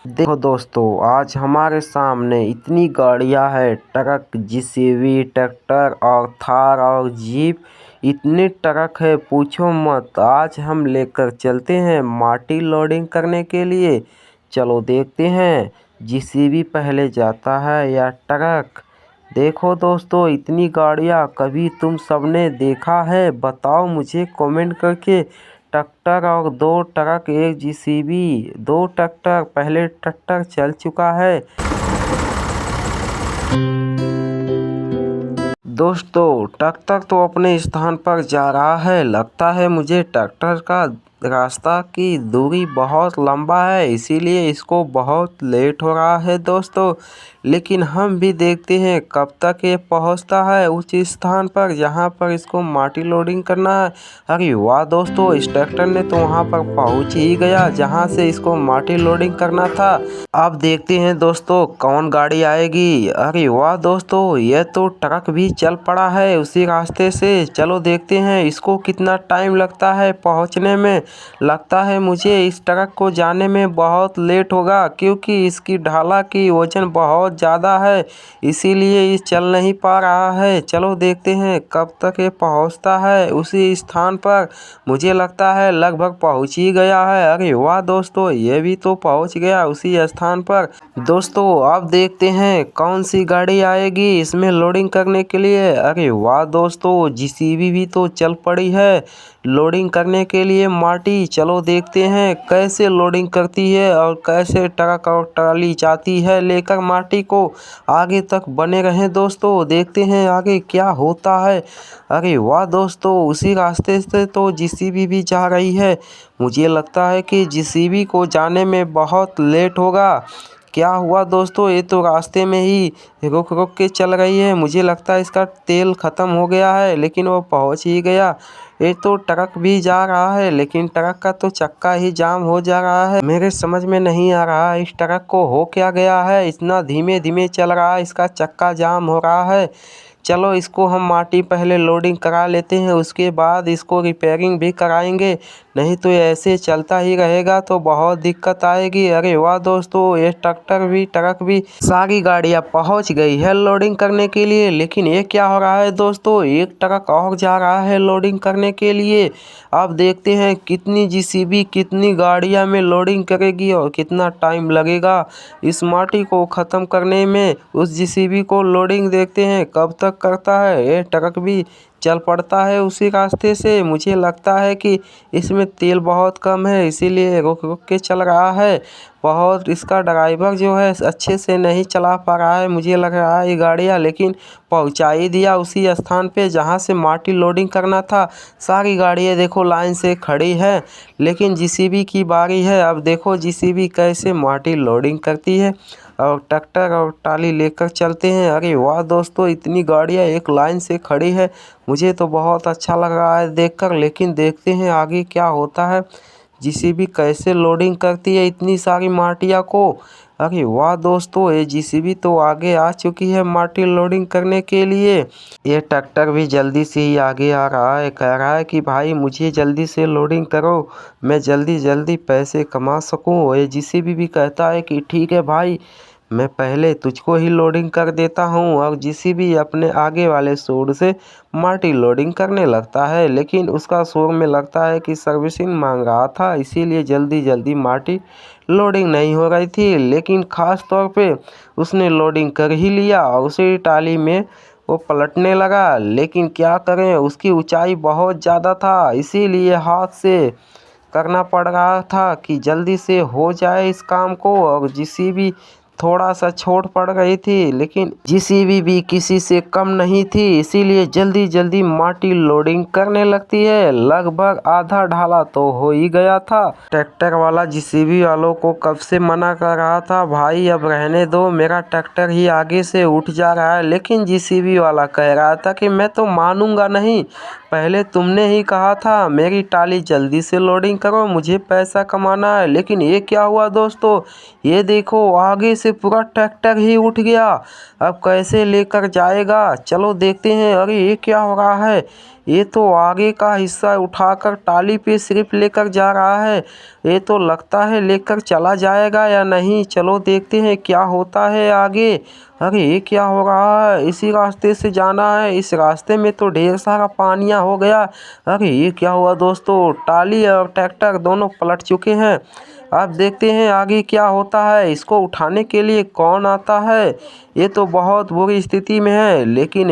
देखो दोस्तों, आज हमारे सामने इतनी गाड़ियां हैं, ट्रक, जेसीबी, ट्रैक्टर और थार और जीप। इतने ट्रक है पूछो मत। आज हम लेकर चलते हैं माटी लोडिंग करने के लिए। चलो देखते हैं जेसीबी पहले जाता है या ट्रक। देखो दोस्तों, इतनी गाड़ियां कभी तुम सबने देखा है? बताओ मुझे कमेंट करके। ट्रैक्टर और 2 ट्रक, 1 जेसीबी, 2 ट्रैक्टर। पहले ट्रैक्टर चल चुका है। दोस्तों, ट्रैक्टर तो अपने स्थान पर जा रहा है। लगता है मुझे ट्रैक्टर का रास्ता की दूरी बहुत लंबा है, इसीलिए इसको बहुत लेट हो रहा है दोस्तों। लेकिन हम भी देखते हैं कब तक ये पहुंचता है उस स्थान पर जहां पर इसको माटी लोडिंग करना है। अरे वाह दोस्तों, इस ट्रैक्टर ने तो वहां पर पहुंच ही गया जहां से इसको माटी लोडिंग करना था। अब देखते हैं दोस्तों कौन गाड़ी आएगी। अरे वाह दोस्तों, यह तो ट्रक भी चल पड़ा है उसी रास्ते से। चलो देखते हैं इसको कितना टाइम लगता है पहुंचने में। लगता है मुझे इस ट्रक को जाने में बहुत लेट होगा, क्योंकि इसकी ढाला की वजन बहुत ज़्यादा है, इसीलिए ये चल नहीं पा रहा है। चलो देखते हैं कब तक ये पहुंचता है उसी स्थान पर। मुझे लगता है लगभग पहुंच ही गया है। अरे वाह दोस्तों, ये भी तो पहुंच गया उसी स्थान पर। दोस्तों, अब देखते हैं कौन सी गाड़ी आएगी इसमें लोडिंग करने के लिए। अरे वाह दोस्तों, जेसीबी भी तो चल पड़ी है लोडिंग करने के लिए माटी। चलो देखते हैं कैसे लोडिंग करती है और कैसे ट्रक और ट्राली जाती है लेकर माटी को आगे तक। बने रहें दोस्तों, देखते हैं आगे क्या होता है। अरे वाह दोस्तों, उसी रास्ते से तो जेसीबी भी जा रही है। मुझे लगता है कि जेसीबी को जाने में बहुत लेट होगा। क्या हुआ दोस्तों, ये तो रास्ते में ही रुक रुक के चल रही है। मुझे लगता है इसका तेल ख़त्म हो गया है, लेकिन वो पहुंच ही गया। ये तो ट्रक भी जा रहा है, लेकिन ट्रक का तो चक्का ही जाम हो जा रहा है। मेरे समझ में नहीं आ रहा इस ट्रक को हो क्या गया है, इतना धीमे धीमे चल रहा है, इसका चक्का जाम हो रहा है। चलो इसको हम माटी पहले लोडिंग करा लेते हैं, उसके बाद इसको रिपेयरिंग भी कराएंगे। नहीं तो ऐसे चलता ही रहेगा तो बहुत दिक्कत आएगी। अरे वाह दोस्तों, ये ट्रक भी सारी गाड़ियां पहुंच गई है लोडिंग करने के लिए। लेकिन ये क्या हो रहा है दोस्तों, एक ट्रक और जा रहा है लोडिंग करने के लिए। अब देखते हैं कितनी जेसीबी कितनी गाड़ियां में लोडिंग करेगी और कितना टाइम लगेगा इस माटी को ख़त्म करने में। उस जेसीबी को लोडिंग देखते हैं कब तक करता है। ये ट्रक भी चल पड़ता है उसी रास्ते से। मुझे लगता है कि इसमें तेल बहुत कम है, इसीलिए रुक रुक के चल रहा है बहुत। इसका ड्राइवर जो है अच्छे से नहीं चला पा रहा है मुझे लग रहा है ये गाड़ियाँ। लेकिन पहुंचा ही दिया उसी स्थान पे जहां से माटी लोडिंग करना था। सारी गाड़ियाँ देखो लाइन से खड़ी है, लेकिन जेसीबी की बारी है। अब देखो जेसीबी कैसे माटी लोडिंग करती है और ट्रैक्टर और ट्राली लेकर चलते हैं। अरे वाह दोस्तों, इतनी गाड़ियाँ एक लाइन से खड़ी है। मुझे तो बहुत अच्छा लग रहा है देखकर, लेकिन देखते हैं आगे क्या होता है। जेसीबी कैसे लोडिंग करती है इतनी सारी माटिया को। अरे वाह दोस्तों, ये जेसीबी तो आगे आ चुकी है माटी लोडिंग करने के लिए। ये ट्रैक्टर भी जल्दी से ही आगे आ रहा है, कह रहा है कि भाई मुझे जल्दी से लोडिंग करो, मैं जल्दी जल्दी पैसे कमा सकूं। ये जेसीबी भी कहता है कि ठीक है भाई, मैं पहले तुझको ही लोडिंग कर देता हूँ। और जेसीबी अपने आगे वाले शोर से माटी लोडिंग करने लगता है, लेकिन उसका शोर में लगता है कि सर्विसिंग मांग रहा था, इसीलिए जल्दी जल्दी माटी लोडिंग नहीं हो रही थी। लेकिन ख़ास तौर पे उसने लोडिंग कर ही लिया और उसी टाली में वो पलटने लगा। लेकिन क्या करें, उसकी ऊंचाई बहुत ज़्यादा था, इसीलिए हाथ से करना पड़ रहा था कि जल्दी से हो जाए इस काम को। और जेसीबी थोड़ा सा छोट पड़ गई थी, लेकिन जेसीबी भी किसी से कम नहीं थी, इसीलिए जल्दी जल्दी माटी लोडिंग करने लगती है। लगभग आधा ढाला तो हो ही गया था। ट्रैक्टर वाला जेसीबी वालों को कब से मना कर रहा था, भाई अब रहने दो, मेरा ट्रैक्टर ही आगे से उठ जा रहा है। लेकिन जेसीबी वाला कह रहा था कि मैं तो मानूंगा नहीं, पहले तुमने ही कहा था मेरी टाली जल्दी से लोडिंग करो, मुझे पैसा कमाना है। लेकिन ये क्या हुआ दोस्तों, ये देखो आगे से पूरा ट्रैक्टर ही उठ गया। अब कैसे लेकर जाएगा? चलो देखते हैं। अरे ये क्या हो रहा है? ये तो आगे का हिस्सा उठाकर टाली पे सिर्फ लेकर जा रहा है। ये तो लगता है लेकर चला जाएगा या नहीं। चलो देखते हैं क्या होता है आगे। अरे ये क्या हो रहा है? इसी रास्ते से जाना है। इस रास्ते में तो ढेर सारा पानिया हो गया। अरे ये क्या हुआ दोस्तों? टाली और ट्रैक्टर दोनों पलट चुके हैं। अब देखते हैं आगे क्या होता है। इसको उठाने के लिए कौन आता है? ये तो बहुत बुरी स्थिति में है, लेकिन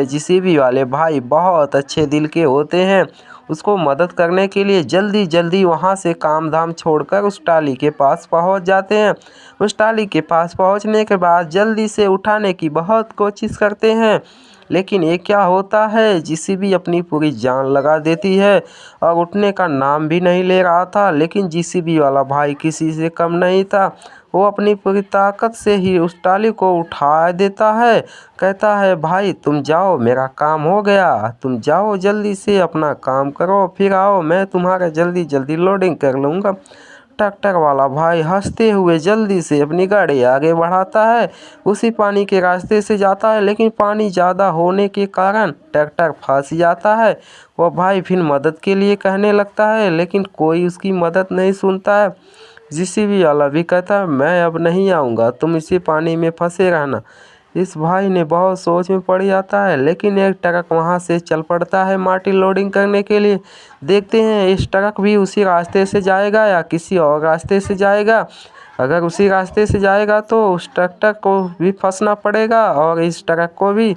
जेसीबी वाले भाई बहुत अच्छे दिल के होते हैं। उसको मदद करने के लिए जल्दी जल्दी वहाँ से काम धाम छोड़कर उस टाली के पास पहुँच जाते हैं। उस टाली के पास पहुँचने के बाद जल्दी से उठाने की बहुत कोशिश करते हैं, लेकिन ये क्या होता है, जेसीबी अपनी पूरी जान लगा देती है और उठने का नाम भी नहीं ले रहा था। लेकिन जेसीबी वाला भाई किसी से कम नहीं था। वो अपनी पूरी ताकत से ही उस टाली को उठा देता है। कहता है भाई तुम जाओ, मेरा काम हो गया, तुम जाओ जल्दी से अपना काम करो, फिर आओ, मैं तुम्हारा जल्दी जल्दी लोडिंग कर लूँगा। ट्रैक्टर वाला भाई हंसते हुए जल्दी से अपनी गाड़ी आगे बढ़ाता है। उसी पानी के रास्ते से जाता है, लेकिन पानी ज़्यादा होने के कारण ट्रैक्टर फंस जाता है। वो भाई फिर मदद के लिए कहने लगता है, लेकिन कोई उसकी मदद नहीं सुनता है। जेसीबी वाला भी कहता है मैं अब नहीं आऊँगा, तुम इसी पानी में फंसे रहना। इस भाई ने बहुत सोच में पड़ जाता है, लेकिन एक ट्रक वहाँ से चल पड़ता है माटी लोडिंग करने के लिए। देखते हैं इस ट्रक भी उसी रास्ते से जाएगा या किसी और रास्ते से जाएगा। अगर उसी रास्ते से जाएगा तो उस ट्रैक्टर को भी फंसना पड़ेगा और इस ट्रक को भी।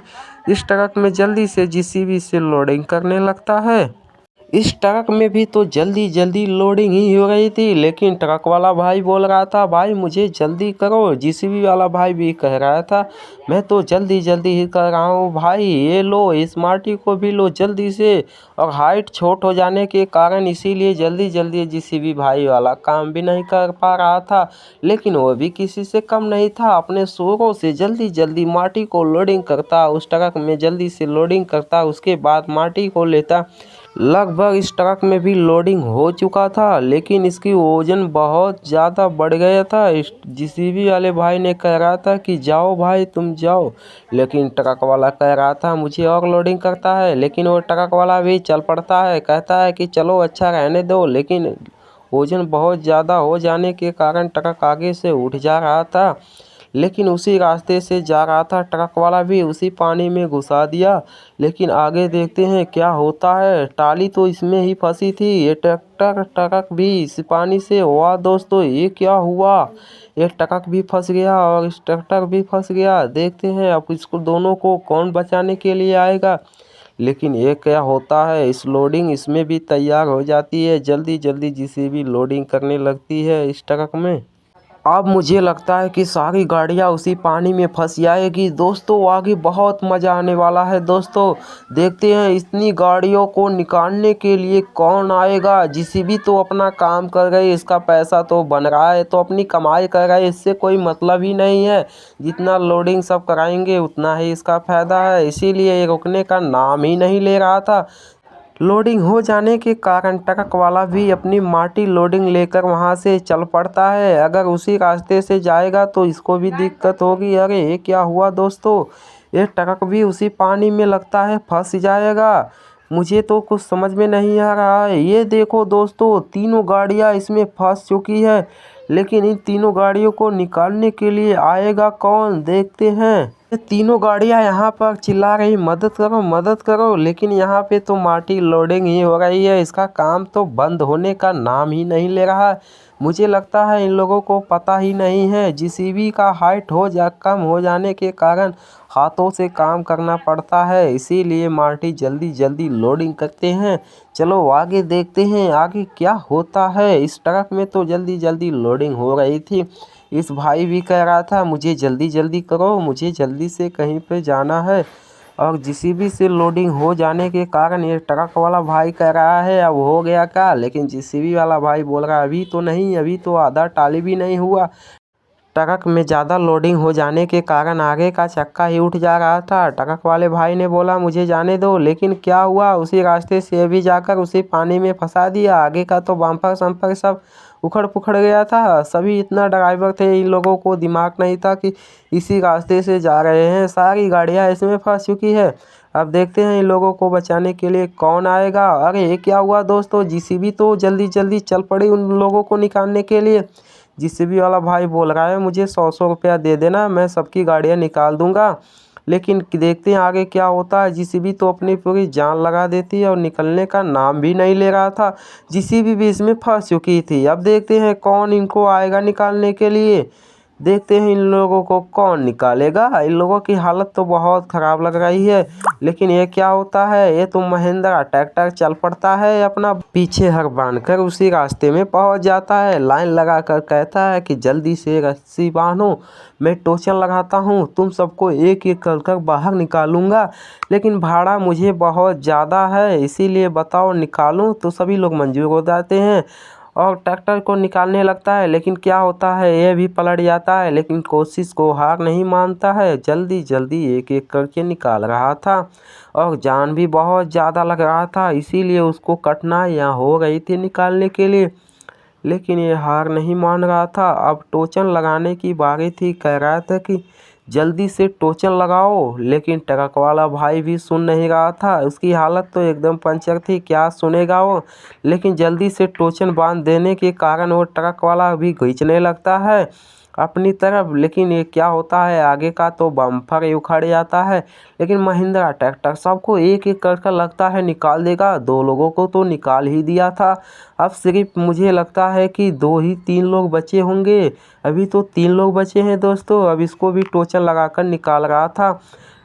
इस ट्रक में जल्दी से जेसीबी से लोडिंग करने लगता है। इस ट्रक में भी तो जल्दी जल्दी लोडिंग ही हो रही थी, लेकिन ट्रक वाला भाई बोल रहा था भाई मुझे जल्दी करो। जेसीबी वाला भाई भी कह रहा था मैं तो जल्दी जल्दी ही कर रहा हूँ भाई, ये लो इस माटी को भी लो जल्दी से। और हाइट छोट हो जाने के कारण इसीलिए जल्दी जल्दी जेसीबी भाई वाला काम भी नहीं कर पा रहा था, लेकिन वो भी किसी से कम नहीं था। अपने शोरों से जल्दी जल्दी माटी को लोडिंग करता, उस ट्रक में जल्दी से लोडिंग करता, उसके बाद माटी को लेता। लगभग इस ट्रक में भी लोडिंग हो चुका था, लेकिन इसकी वजन बहुत ज़्यादा बढ़ गया था। इस जेसीबी वाले भाई ने कह रहा था कि जाओ भाई तुम जाओ, लेकिन ट्रक वाला कह रहा था मुझे और लोडिंग करता है। लेकिन वो ट्रक वाला भी चल पड़ता है, कहता है कि चलो अच्छा रहने दो, लेकिन वजन बहुत ज़्यादा हो जाने के कारण ट्रक आगे से उठ जा रहा था। लेकिन उसी रास्ते से जा रहा था ट्रक वाला भी उसी पानी में घुसा दिया। लेकिन आगे देखते हैं क्या होता है। टाली तो इसमें ही फंसी थी, ये ट्रक भी इस पानी से हुआ। दोस्तों ये क्या हुआ? ये ट्रक भी फंस गया और इस ट्रैक्टर भी फंस गया। देखते हैं अब इसको दोनों को कौन बचाने के लिए आएगा। लेकिन ये क्या होता है, इस लोडिंग इसमें भी तैयार हो जाती है। जल्दी जल्दी जेसीबी लोडिंग करने लगती है इस ट्रक में। अब मुझे लगता है कि सारी गाड़ियाँ उसी पानी में फंस जाएगी। दोस्तों आगे बहुत मज़ा आने वाला है। दोस्तों देखते हैं इतनी गाड़ियों को निकालने के लिए कौन आएगा। जेसीबी तो अपना काम कर रही है, इसका पैसा तो बन रहा है, तो अपनी कमाई कर रहा है, इससे कोई मतलब ही नहीं है। जितना लोडिंग सब कराएंगे उतना ही इसका फ़ायदा है, इसीलिए ये रुकने का नाम ही नहीं ले रहा था। लोडिंग हो जाने के कारण ट्रक वाला भी अपनी माटी लोडिंग लेकर वहां से चल पड़ता है। अगर उसी रास्ते से जाएगा तो इसको भी दिक्कत होगी। अरे ये क्या हुआ दोस्तों, ये ट्रक भी उसी पानी में लगता है फंस जाएगा। मुझे तो कुछ समझ में नहीं आ रहा है। ये देखो दोस्तों तीनों गाड़ियां इसमें फंस चुकी है, लेकिन इन तीनों गाड़ियों को निकालने के लिए आएगा कौन, देखते हैं। ये तीनों गाड़ियां यहाँ पर चिल्ला रही मदद करो मदद करो, लेकिन यहाँ पे तो माटी लोडिंग ही हो रही है, इसका काम तो बंद होने का नाम ही नहीं ले रहा है। मुझे लगता है इन लोगों को पता ही नहीं है, जेसीबी का हाइट कम हो जाने के कारण हाथों से काम करना पड़ता है, इसीलिए माटी जल्दी जल्दी लोडिंग करते हैं। चलो आगे देखते हैं आगे क्या होता है। इस ट्रक में तो जल्दी जल्दी लोडिंग हो रही थी। इस भाई भी कह रहा था मुझे जल्दी जल्दी करो, मुझे जल्दी से कहीं पे जाना है। और जेसीबी से लोडिंग हो जाने के कारण ये ट्रक वाला भाई कह रहा है अब हो गया क्या, लेकिन जेसीबी वाला भाई बोल रहा है अभी तो नहीं, अभी तो आधा टाली भी नहीं हुआ। ट्रक में ज़्यादा लोडिंग हो जाने के कारण आगे का चक्का ही उठ जा रहा था। ट्रक वाले भाई ने बोला मुझे जाने दो, लेकिन क्या हुआ, उसी रास्ते से भी जाकर उसी पानी में फंसा दिया। आगे का तो बम्पर सम्पर सब उखड़ पुखड़ गया था। सभी इतना ड्राइवर थे, इन लोगों को दिमाग नहीं था कि इसी रास्ते से जा रहे हैं, सारी गाड़ियाँ इसमें फंस चुकी है। अब देखते हैं इन लोगों को बचाने के लिए कौन आएगा। अरे ये क्या हुआ दोस्तों, जेसीबी तो जल्दी जल्दी चल पड़ी उन लोगों को निकालने के लिए। जेसीबी वाला भाई बोल रहा है मुझे 100 रुपया दे देना, मैं सबकी गाड़ियाँ निकाल दूंगा। लेकिन देखते हैं आगे क्या होता है। जेसीबी तो अपनी पूरी जान लगा देती है और निकलने का नाम भी नहीं ले रहा था। जेसीबी भी इसमें फंस चुकी थी। अब देखते हैं कौन इनको आएगा निकालने के लिए। देखते हैं इन लोगों को कौन निकालेगा। इन लोगों की हालत तो बहुत ख़राब लग रही है। लेकिन ये क्या होता है, ये तो महिंद्रा ट्रैक्टर चल पड़ता है, अपना पीछे हर बांध कर उसी रास्ते में पहुंच जाता है। लाइन लगा कर कहता है कि जल्दी से रस्सी बांधो, मैं टोचन लगाता हूं, तुम सबको एक एक कर कर बाहर निकालूंगा। लेकिन भाड़ा मुझे बहुत ज़्यादा है, इसीलिए बताओ निकालूं। तो सभी लोग मंजूर हो जाते हैं और ट्रैक्टर को निकालने लगता है। लेकिन क्या होता है, यह भी पलट जाता है, लेकिन कोशिश को हार नहीं मानता है। जल्दी जल्दी एक एक करके निकाल रहा था और जान भी बहुत ज़्यादा लग रहा था, इसीलिए उसको कठिनाइयाँ हो रही थी निकालने के लिए। लेकिन ये हार नहीं मान रहा था। अब टोचन लगाने की बारी थी। कह रहा था कि जल्दी से टोचन लगाओ, लेकिन ट्रक वाला भाई भी सुन नहीं रहा था। उसकी हालत तो एकदम पंचर थी, क्या सुनेगा वो। लेकिन जल्दी से टोचन बांध देने के कारण वो ट्रक वाला भी खींचने लगता है अपनी तरफ। लेकिन ये क्या होता है, आगे का तो बम्पर ही उखड़ जाता है। लेकिन महिंद्रा ट्रैक्टर सबको एक एक कर लगता है निकाल देगा। 2 लोगों को तो निकाल ही दिया था। अब सिर्फ मुझे लगता है कि 2 ही 3 लोग बचे होंगे। अभी तो 3 लोग बचे हैं दोस्तों। अब इसको भी टोचन लगाकर निकाल रहा था।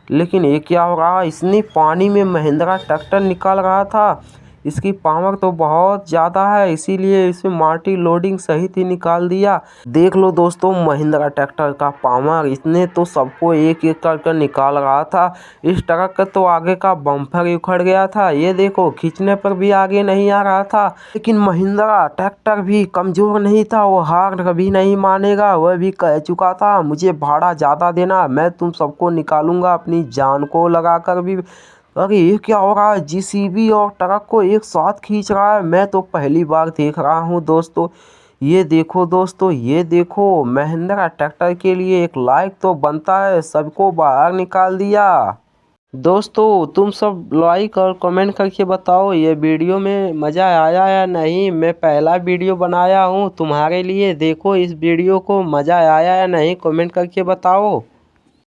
लेकिन ये क्या हो रहा, इसने पानी में महिंद्रा ट्रैक्टर निकाल रहा था। इसकी पावर तो बहुत ज़्यादा है, इसीलिए इसमें माटी लोडिंग सहित ही निकाल दिया। देख लो दोस्तों महिंद्रा ट्रैक्टर का पावर, इसने तो सबको एक एक कर निकाल रहा था। इस ट्रक का तो आगे का बम्पर ही उखड़ गया था। ये देखो खींचने पर भी आगे नहीं आ रहा था। लेकिन महिंद्रा ट्रैक्टर भी कमज़ोर नहीं था, वो हार कभी नहीं मानेगा। वह भी कह चुका था मुझे भाड़ा ज़्यादा देना, मैं तुम सबको निकालूंगा अपनी जान को लगा कर भी। अरे ये क्या हो रहा है, जेसीबी और ट्रक को एक साथ खींच रहा है। मैं तो पहली बार देख रहा हूँ दोस्तों। ये देखो दोस्तों, ये देखो महिंद्रा ट्रैक्टर के लिए एक लाइक तो बनता है, सबको बाहर निकाल दिया। दोस्तों तुम सब लाइक और कमेंट करके बताओ ये वीडियो में मज़ा आया या नहीं। मैं पहला वीडियो बनाया हूँ तुम्हारे लिए, देखो इस वीडियो को मज़ा आया या नहीं, कमेंट करके बताओ।